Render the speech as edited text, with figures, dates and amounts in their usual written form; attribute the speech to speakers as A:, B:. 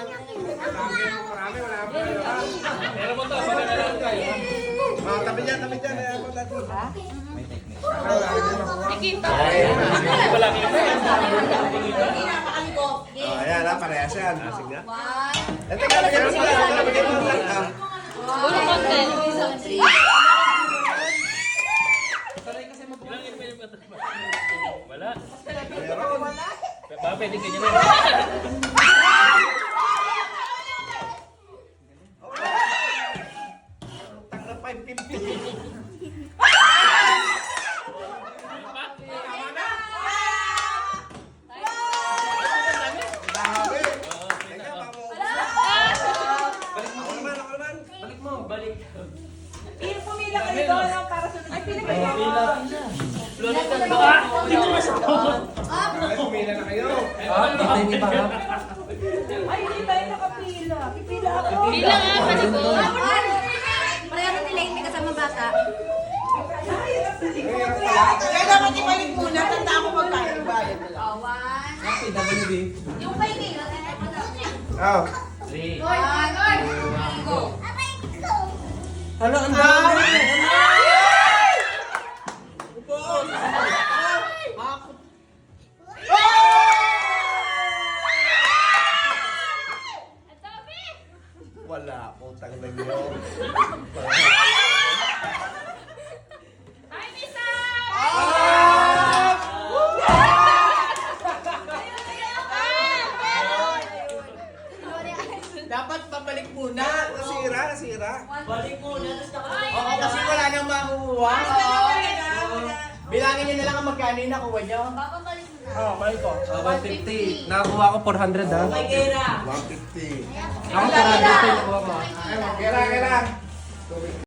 A: Marami, wala pa.
B: Meron mo to, pagka na lang tayo.
A: Tabi dyan. Ayan po natin.
C: Nakita.
B: Wala kita.
A: Ayan ha, parehas yan. Asig nga.
D: One.
A: Teka, lagyan mo sila. Lagyan mo sila.
C: Puro content.
B: Wala.
A: Meron.
B: Baka pwede ganyan na.
A: Tanggal 550. Dami. Teka, mamo. Ako naman.
B: Balik mo, balik.
E: Pumila kayo doon para sa... Ay, pinipila ko.
A: Ay, pumila na kayo.
E: Ay, hindi tayo nakapila. Pipila ako.
C: Bilang nga, palikod.
D: Pareho nila yung may kasama bata.
E: Kaya dapat ibalik muna. Tanda ako magkano bayad na lang.
D: Oh, one. Yung kay Mila,
A: Oh.
B: Three.
D: Go.
E: Hala, ang dami.
A: Wala, putang na yun.
C: Hi, Misa!
E: Dapat pabalik muna.
A: Nasira.
E: Balik muna. Oo, kasi wala nang makukuha. Bilangin niyo na lang ang magkano yung nakuha niyo.
D: Babalik mo na.
E: Oo, balik ko.
B: 150. Nakakuha ko 400 ha.
E: Kay Kera.
A: 150.
B: Ako 400 yung nakuha ko.
A: Ay, kailangan.